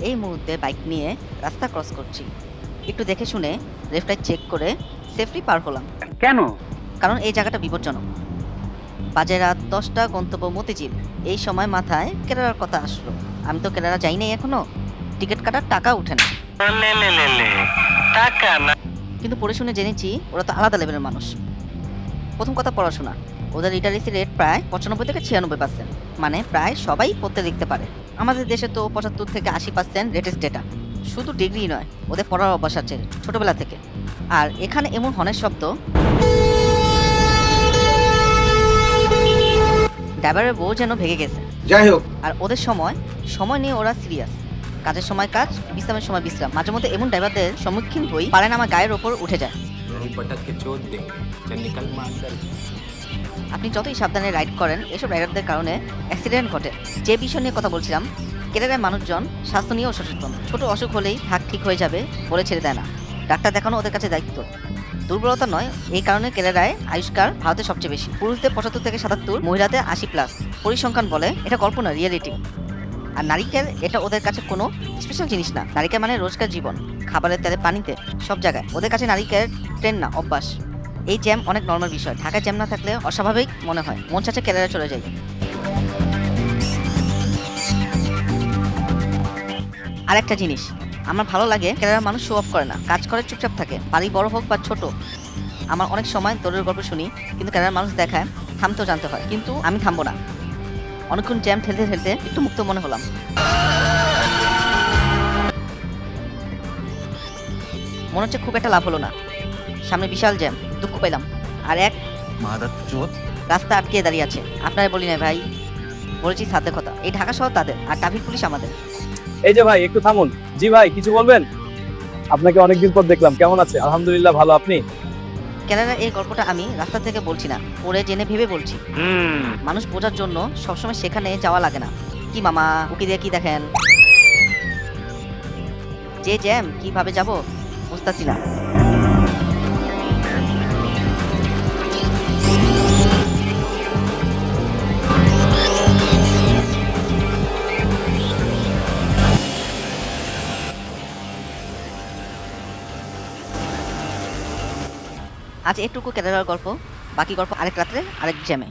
এই মুহূর্তে বাইক নিয়ে রাস্তা ক্রস করছি। একটু দেখে শুনে লেফট রাইট চেক করে সেফলি পার হলাম। কেন? কারণ এই জায়গাটা বিপজ্জনক। বাজে রাত 10টা, গন্তব্য মতিঝিল। এই সময় মাথায় কেরালার কথা আসলো। আমি তো কেরালা যাই নাই এখনো, টিকিট কাটার টাকা উঠে না। টাকা না। কিন্তু পড়ে শুনে জেনেছি ওরা তো আলাদা লেভেলের মানুষ। প্রথম কথা পড়াশোনা, ওদের লিটারেসি রেট প্রায় 95 থেকে 96%, মানে প্রায় সবাই পড়তে লিখতে পারে। আমাদের দেশে তো 75 থেকে 80% লেটেস্ট ডেটা। শুধু ডিগ্রি নয়, ওদের পড়ার অভ্যাস আছে ছোটবেলা থেকে। আর এখানে এমন হর্নের শব্দ, ড্রাইভারের বউ যেন ভেগে গেছে। যাই হোক, আর ওদের সময় সময় নিয়ে ওরা সিরিয়াস। কাজের সময় কাজ, বিশ্রামের সময় বিশ্রাম। মাঝে মধ্যে এমন ড্রাইভারদের সম্মুখীন হই, পারেন আমার গায়ের ওপর উঠে যায়। नहीं पटक के चोट देंगे चल निकल मार कर। আপনি যতই সাবধানে রাইড করেন, এসব রাইডারদের কারণে অ্যাক্সিডেন্ট ঘটে। যে বিষয় নিয়ে কথা বলছিলাম, কেরালার মানুষজন স্বাস্থ্য নিয়েও সচেতন। ছোট অসুখ হলেই থাক ঠিক হয়ে যাবে বলে ছেড়ে দেয় না। ডাক্তার দেখানো ওদের কাছে দায়িত্ব, দুর্বলতা নয়। এই কারণে কেরালায় আয়ুষ্কাল ভারতে সবচেয়ে বেশি। পুরুষদের 75 থেকে 77, মহিলাদের 80+। পরিসংখ্যান বলে এটা কল্পনা, রিয়েলিটি। আর নারিকেল, এটা ওদের কাছে কোনো স্পেশাল জিনিস না। নারিকেল মানে রোজকার জীবন, খাবারের তেলে, পানিতে, সব জায়গায়। ওদের কাছে নারিকেল ট্রেন না, অভ্যাস। এই জ্যাম অনেক নর্মাল বিষয়। ঢাকায় জ্যাম না থাকলে অস্বাভাবিক মনে হয়, মন চাচ্ছে কেরালা চলে যাই। আর একটা জিনিস আমার ভালো লাগে, কেরালার মানুষ শো অফ করে না, কাজ করে, চুপচাপ থাকে। বাড়ি বড় হোক বা ছোট। আমার অনেক সময় দৌড়ের গল্প শুনি, কিন্তু কেরালার মানুষ দেখায় থামতেও জানতে হয়। কিন্তু আমি থামবো না। অনেকক্ষণ জ্যাম ঠেলতে ঠেলতে একটু মুক্ত মনে হলাম। মনে হচ্ছে খুব একটা লাভ হলো না, সামনে বিশাল জ্যাম, দুঃখ পেলাম। আর এক রাস্তা আটকে দাঁড়িয়ে আছে। আপনারা বলি না ভাই, বলেছি সাথে কথা। এই ঢাকা শহর তাদের, আর ট্রাফিক পুলিশ আমাদের। এই যে ভাই, একটু থামুন। জি ভাই, কিছু বলবেন? আপনাকে অনেকদিন পর দেখলাম, কেমন আছে? আলহামদুলিল্লাহ ভালো, আপনি? কেরালার এই গল্পটা আমি রাস্তা থেকে বলছি না, পড়ে জেনে ভেবে বলছি। মানুষ বোঝার জন্য সবসময় সেখানে যাওয়া লাগে না। কি মামা, উকি দিয়ে কি দেখেন? যে জ্যাম কিভাবে যাব বুঝতেছি না। আজ এটুকু কেরালার গল্প, বাকি গল্প আরেক রাত্রে আরেক জ্যামে।